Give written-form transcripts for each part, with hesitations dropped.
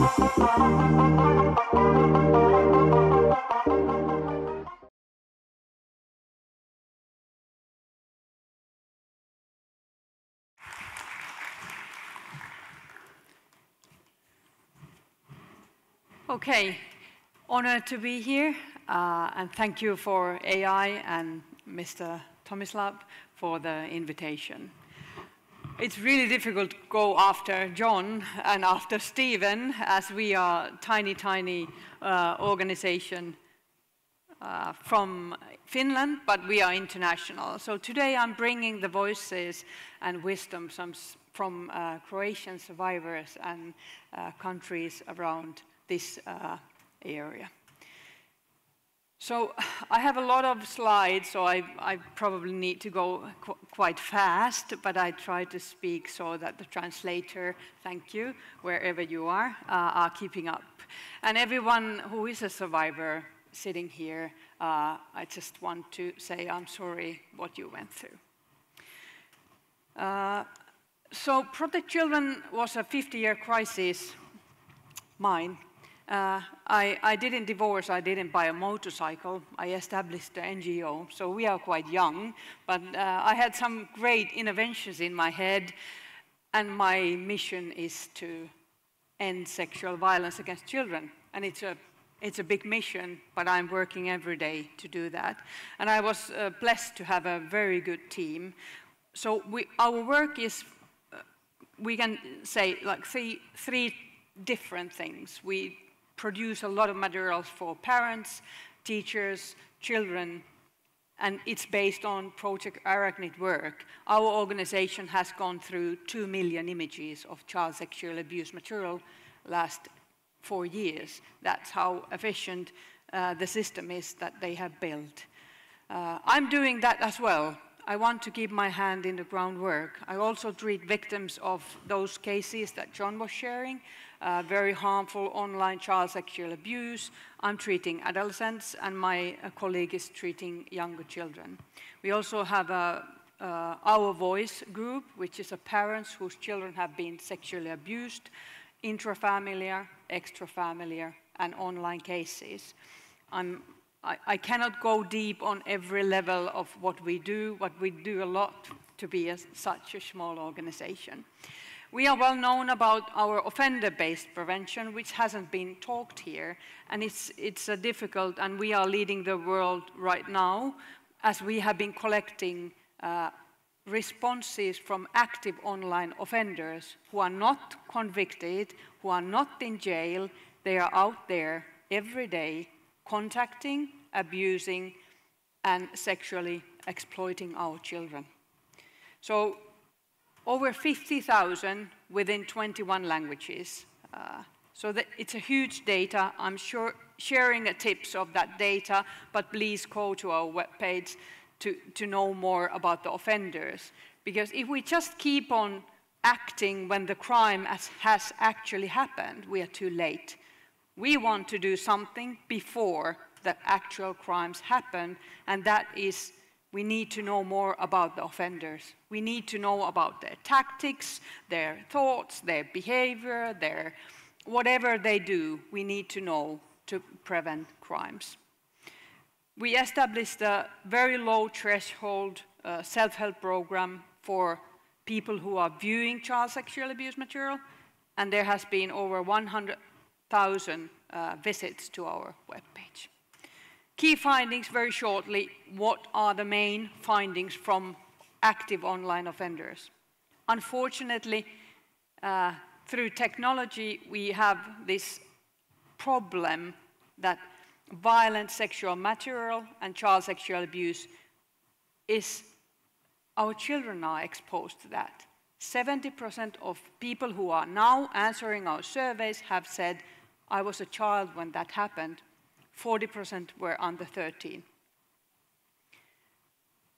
Okay, honored to be here, and thank you for AI and Mr. Tomislav for the invitation. It's really difficult to go after John and after Stephen, as we are tiny organization from Finland, but we are international. So today I'm bringing the voices and wisdom from Croatian survivors and countries around this area. So I have a lot of slides, so I probably need to go quite fast, but I try to speak so that the translator, thank you, wherever you are keeping up. And everyone who is a survivor sitting here, I just want to say I'm sorry what you went through. So Protect Children was a 50-year crisis, mine. I didn't divorce, I didn't buy a motorcycle, I established the NGO, so we are quite young, but I had some great interventions in my head, and my mission is to end sexual violence against children, and it's a big mission, but I'm working every day to do that. And I was blessed to have a very good team. So our work is, we can say, like three different things. We produce a lot of materials for parents, teachers, children, and it's based on Project Arachnid work. Our organization has gone through 2 million images of child sexual abuse material last 4 years. That's how efficient the system is that they have built. I'm doing that as well. I want to keep my hand in the groundwork. I also treat victims of those cases that John was sharing, very harmful online child sexual abuse. I'm treating adolescents, and my colleague is treating younger children. We also have Our Voice group, which is parents whose children have been sexually abused, intrafamiliar, extrafamiliar, and online cases. I cannot go deep on every level of what we do a lot to be such a small organization. We are well known about our offender-based prevention, which hasn't been talked here, and it's difficult, and we are leading the world right now, as we have been collecting responses from active online offenders who are not convicted, who are not in jail. They are out there every day contacting, abusing, and sexually exploiting our children. So over 50,000 within 21 languages. So it's a huge data. I'm sure sharing the tips of that data, but please go to our webpage to know more about the offenders. Because if we just keep on acting when the crime has actually happened, we are too late. We want to do something before the actual crimes happen, and that is, we need to know more about the offenders. We need to know about their tactics, their thoughts, their behavior, whatever they do, we need to know to prevent crimes. We established a very low threshold self-help program for people who are viewing child sexual abuse material, and there has been over 100,000 visits to our webpage. Key findings, very shortly. What are the main findings from active online offenders? Unfortunately, through technology, we have this problem that violent sexual material and child sexual abuse our children are exposed to that. 70% of people who are now answering our surveys have said, I was a child when that happened. 40% were under 13.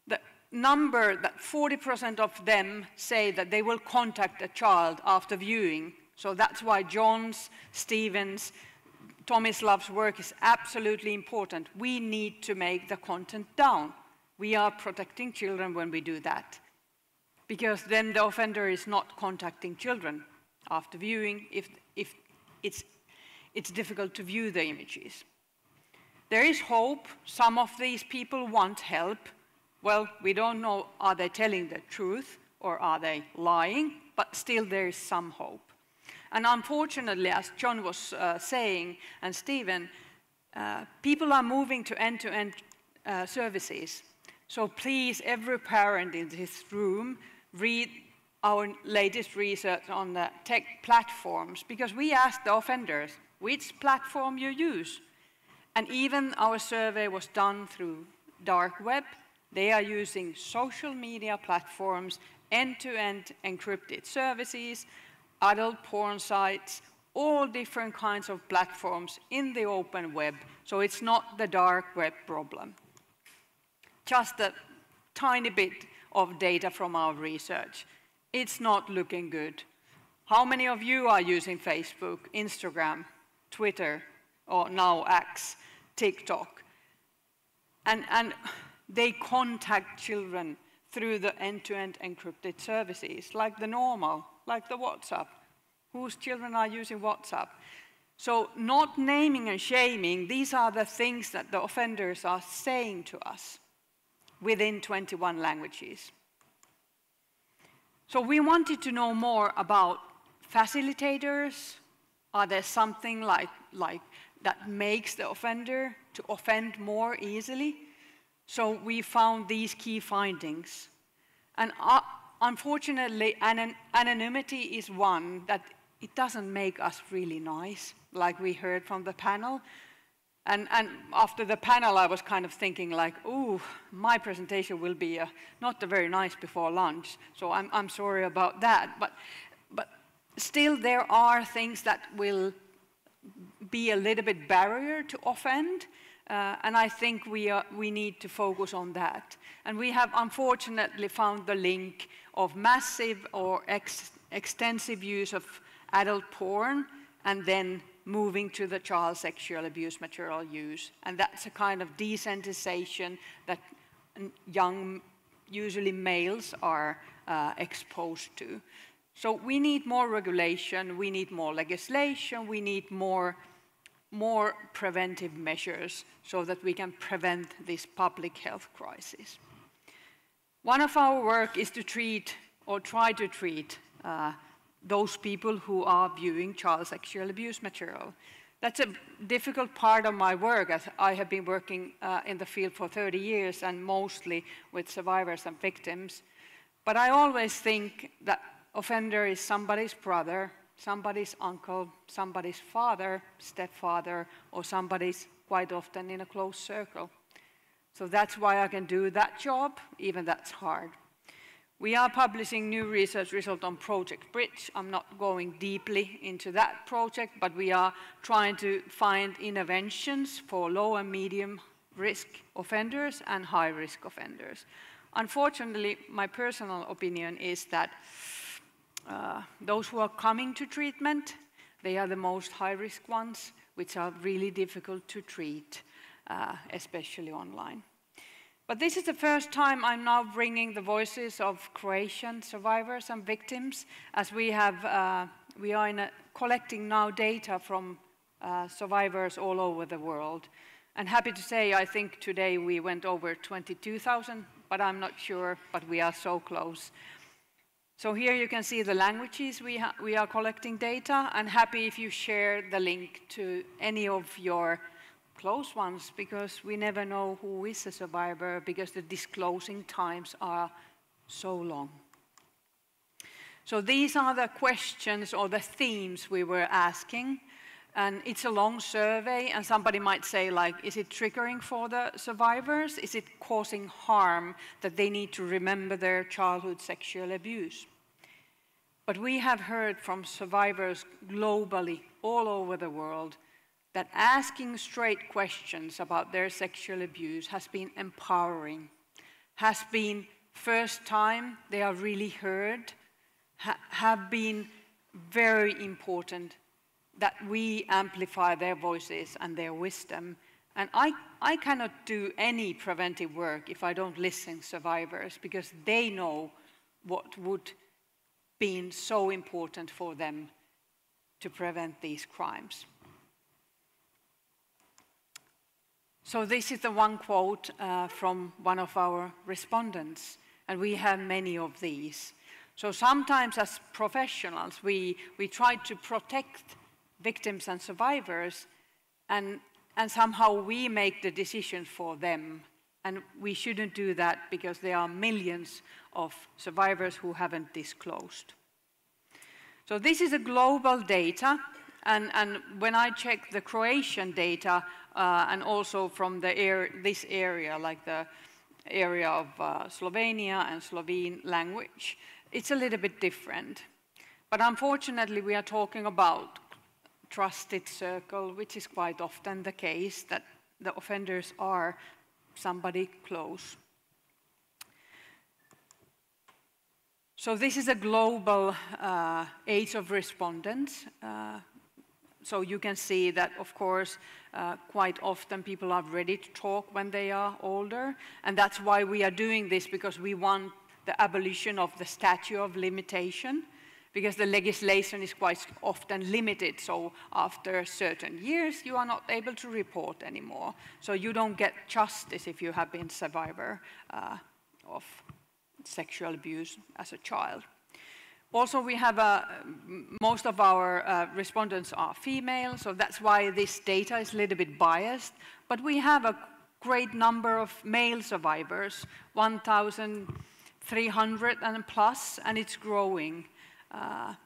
The number that 40% of them say that they will contact a child after viewing, so that's why John's, Stephen's, Tomislav's work is absolutely important. We need to make the content down. We are protecting children when we do that, because then the offender is not contacting children after viewing. If it's it's difficult to view the images. There is hope. Some of these people want help. Well, we don't know, are they telling the truth or are they lying? But still there is some hope. And unfortunately, as John was saying, and Stephen, people are moving to end-to-end services. So please, every parent in this room, read our latest research on the tech platforms, because we asked the offenders which platform you use. And even our survey was done through dark web. They are using social media platforms, end-to-end encrypted services, adult porn sites, all different kinds of platforms in the open web. So it's not the dark web problem. Just a tiny bit of data from our research. It's not looking good. How many of you are using Facebook, Instagram, Twitter, or now X, TikTok? And they contact children through the end-to-end encrypted services, like the normal, like the WhatsApp. Whose children are using WhatsApp? So not naming and shaming, these are the things that the offenders are saying to us within 21 languages. So we wanted to know more about facilitators. Are there something like that makes the offender to offend more easily? So we found these key findings. And unfortunately, anonymity is one that it doesn't make us really nice, like we heard from the panel. And after the panel, I was kind of thinking like, ooh, my presentation will be not very nice before lunch, so I'm sorry about that. But still, there are things that will be a little bit barrier to offend, and I think we need to focus on that. And we have unfortunately found the link of massive or extensive use of adult porn, and then moving to the child sexual abuse material use. And that's a kind of desensitization that young, usually males, are exposed to. So we need more regulation, we need more legislation, we need more preventive measures so that we can prevent this public health crisis. One of our work is to treat, or try to treat, those people who are viewing child sexual abuse material. That's a difficult part of my work, as I have been working in the field for 30 years and mostly with survivors and victims. But I always think that offender is somebody's brother, somebody's uncle, somebody's father, stepfather, or somebody's quite often in a close circle. So that's why I can do that job, even that's hard. We are publishing new research result on Project Bridge. I'm not going deeply into that project, but we are trying to find interventions for low and medium risk offenders and high risk offenders. Unfortunately, my personal opinion is that those who are coming to treatment, they are the most high risk ones, which are really difficult to treat, especially online. But this is the first time I'm now bringing the voices of Croatian survivors and victims, as we are collecting now data from survivors all over the world. And happy to say, I think today we went over 22,000, but I'm not sure, but we are so close. So here you can see the languages we are collecting data, and happy if you share the link to any of your close ones, because we never know who is a survivor, because the disclosing times are so long. So these are the questions or the themes we were asking, and it's a long survey, and somebody might say, like, is it triggering for the survivors? Is it causing harm that they need to remember their childhood sexual abuse? But we have heard from survivors globally, all over the world, that asking straight questions about their sexual abuse has been empowering, has been first time they are really heard, have been very important that we amplify their voices and their wisdom. And I cannot do any preventive work if I don't listen to survivors, because they know what would be so important for them to prevent these crimes. So this is the one quote from one of our respondents, and we have many of these. So sometimes as professionals, we try to protect victims and survivors, and somehow we make the decisions for them. And we shouldn't do that because there are millions of survivors who haven't disclosed. So this is a global data, and when I check the Croatian data, and also from this area, like the area of Slovenia and Slovene language, it's a little bit different. But unfortunately, we are talking about trusted circle, which is quite often the case, that the offenders are somebody close. So this is a global age of respondents. So you can see that, of course, quite often people are ready to talk when they are older. And that's why we are doing this, because we want the abolition of the statute of limitation, because the legislation is quite often limited. So after certain years, you are not able to report anymore. So you don't get justice if you have been a survivor of sexual abuse as a child. Also, we have most of our respondents are female, so that's why this data is a little bit biased. But we have a great number of male survivors, 1,300 and plus, and it's growing.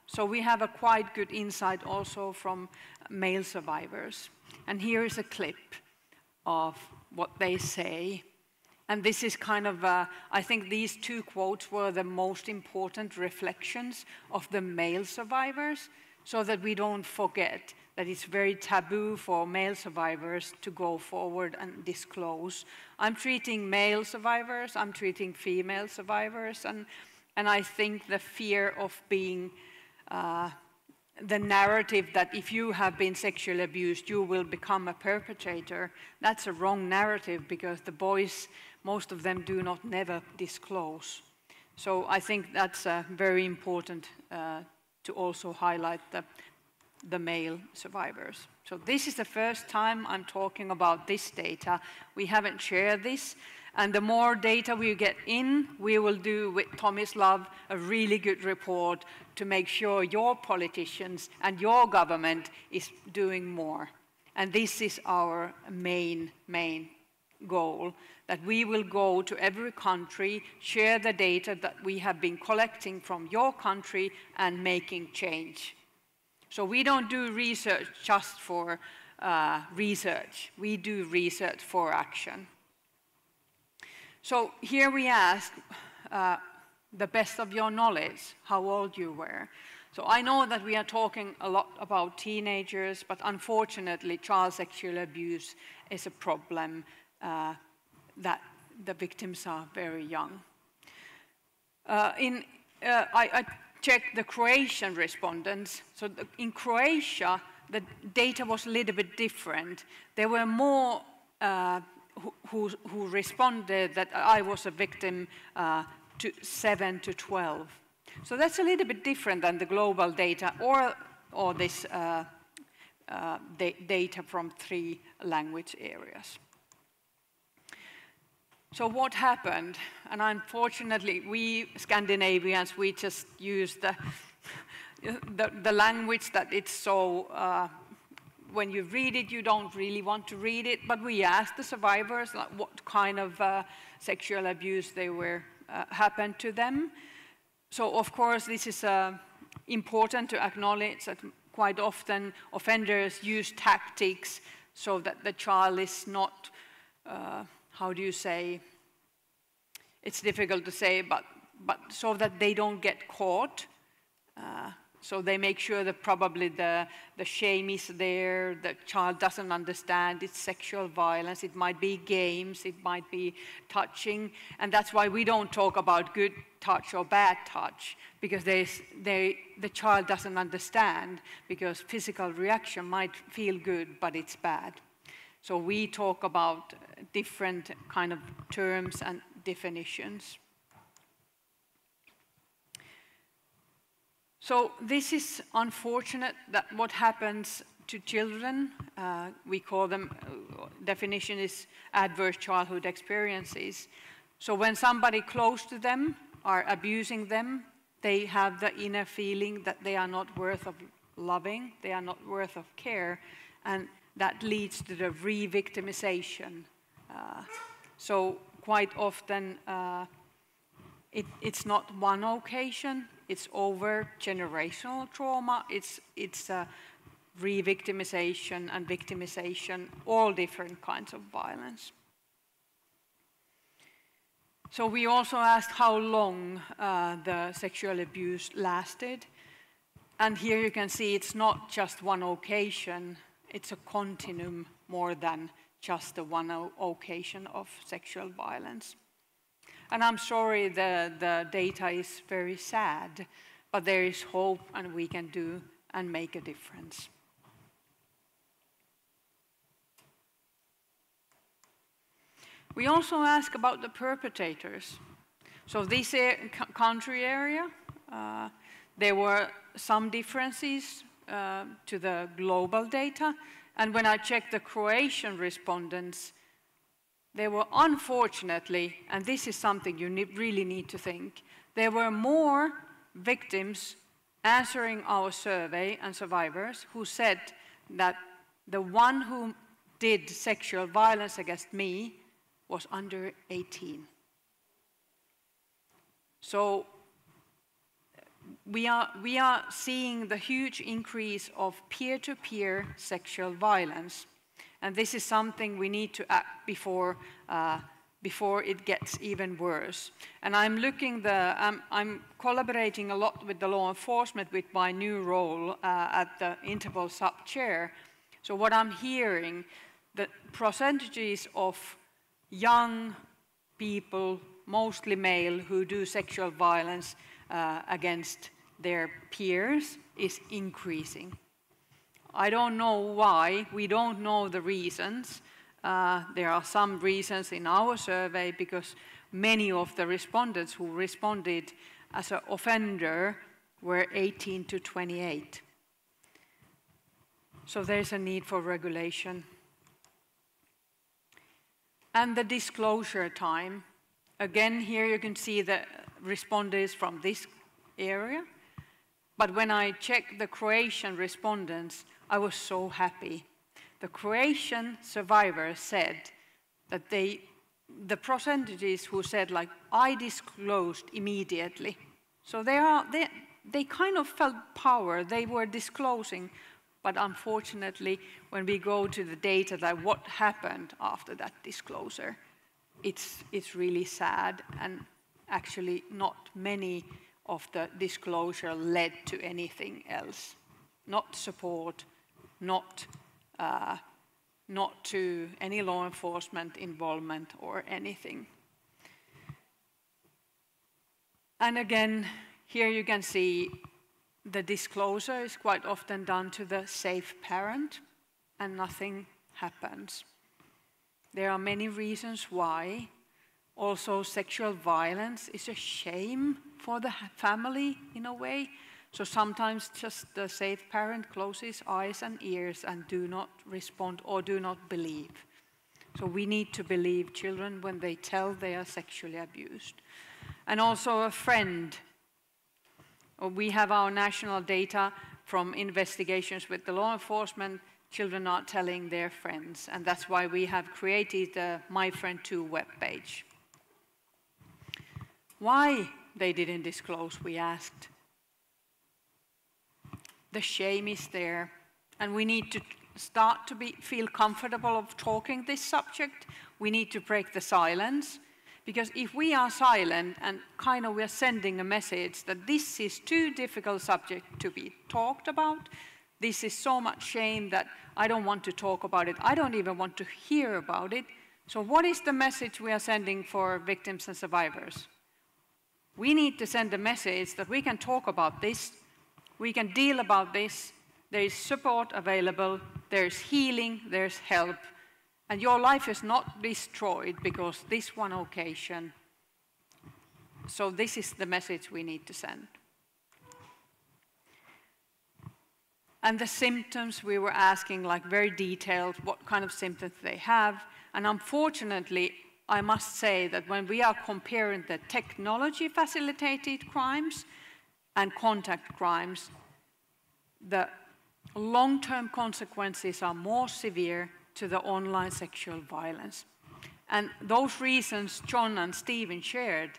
So we have a quite good insight also from male survivors. And here is a clip of what they say. And this is kind of, I think these two quotes were the most important reflections of the male survivors, so that we don't forget that it's very taboo for male survivors to go forward and disclose. I'm treating male survivors, I'm treating female survivors, and I think the fear of being the narrative that if you have been sexually abused, you will become a perpetrator, that's a wrong narrative, because the boys, most of them do not never disclose. So I think that's very important to also highlight the male survivors. So this is the first time I'm talking about this data. We haven't shared this. And the more data we get in, we will do with Tomislav a really good report to make sure your politicians and your government is doing more. And this is our main goal, that we will go to every country, share the data that we have been collecting from your country and making change. So we don't do research just for research. We do research for action. So here we ask the best of your knowledge, how old you were. So I know that we are talking a lot about teenagers, but unfortunately child sexual abuse is a problem that the victims are very young. I checked the Croatian respondents. So in Croatia, the data was a little bit different. There were more who responded that I was a victim to 7 to 12. So that's a little bit different than the global data or this data from 3 language areas. So what happened? And unfortunately, we Scandinavians, we just use the language that it's so, when you read it, you don't really want to read it, but we asked the survivors like, what kind of sexual abuse they were happened to them. So of course, this is important to acknowledge that quite often offenders use tactics so that the child is not, how do you say, it's difficult to say, but so that they don't get caught. So they make sure that probably the shame is there, the child doesn't understand, it's sexual violence, it might be games, it might be touching, and that's why we don't talk about good touch or bad touch, because the child doesn't understand, because physical reaction might feel good, but it's bad. So we talk about different kind of terms and definitions. So this is unfortunate that what happens to children, we call them, definition is adverse childhood experiences. So when somebody close to them are abusing them, they have the inner feeling that they are not worth of loving, they are not worth of care, and that leads to the re-victimization. So quite often it's not one occasion, it's over generational trauma, it's re-victimization and victimization, all different kinds of violence. So we also asked how long the sexual abuse lasted. And here you can see it's not just one occasion, it's a continuum more than just the one occasion of sexual violence. And I'm sorry the data is very sad, but there is hope and we can do and make a difference. We also ask about the perpetrators. So this country area, there were some differences to the global data. And when I checked the Croatian respondents, there were unfortunately, and this is something you really need to think, there were more victims answering our survey and survivors who said that the one who did sexual violence against me was under 18. So we are seeing the huge increase of peer-to-peer sexual violence. And this is something we need to act before it gets even worse. And I'm collaborating a lot with the law enforcement with my new role at the Interpol sub-chair. So what I'm hearing, the percentages of young people, mostly male, who do sexual violence against their peers is increasing. I don't know why, we don't know the reasons. There are some reasons in our survey because many of the respondents who responded as an offender were 18 to 28. So there's a need for regulation. And the disclosure time. Again, here you can see the respondents from this area. But when I checked the Croatian respondents, I was so happy. The Croatian survivors said that the percentages who said, like, I disclosed immediately. So they kind of felt power, they were disclosing. But unfortunately, when we go to the data that what happened after that disclosure, it's really sad, and actually not many of the disclosure led to anything else. Not support, not to any law enforcement involvement or anything. And again, here you can see the disclosure is quite often done to the safe parent, and nothing happens. There are many reasons why. Also, sexual violence is a shame for the family in a way. So sometimes just the safe parent closes eyes and ears and do not respond or do not believe. So we need to believe children when they tell they are sexually abused. And also a friend. We have our national data from investigations with the law enforcement. Children are telling their friends, and that's why we have created the My Friend 2 webpage. Why they didn't disclose, we asked. The shame is there, and we need to start to feel comfortable of talking this subject. We need to break the silence. Because if we are silent and kind of we are sending a message that this is too difficult subject to be talked about, this is so much shame that I don't want to talk about it, I don't even want to hear about it. So what is the message we are sending for victims and survivors? We need to send a message that we can talk about this, we can deal about this, there is support available, there is healing, there is help. And your life is not destroyed because this one occasion. So this is the message we need to send. And the symptoms, we were asking like very detailed what kind of symptoms they have. And unfortunately, I must say that when we are comparing the technology-facilitated crimes and contact crimes, the long-term consequences are more severe to the online sexual violence. And those reasons John and Stephen shared,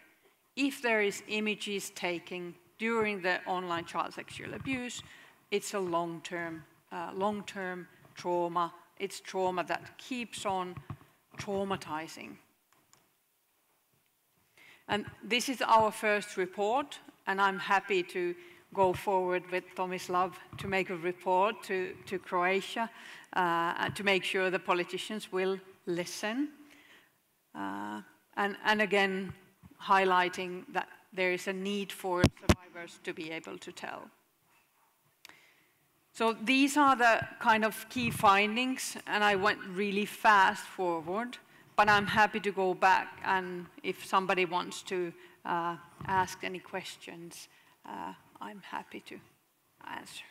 if there is images taken during the online child sexual abuse, it's a long-term trauma. It's trauma that keeps on traumatizing. And this is our first report, and I'm happy to go forward with Tomislav to make a report to Croatia and to make sure the politicians will listen. And again, highlighting that there is a need for survivors to be able to tell. So these are the kind of key findings, and I went really fast forward, but I'm happy to go back, and if somebody wants to ask any questions, I'm happy to answer.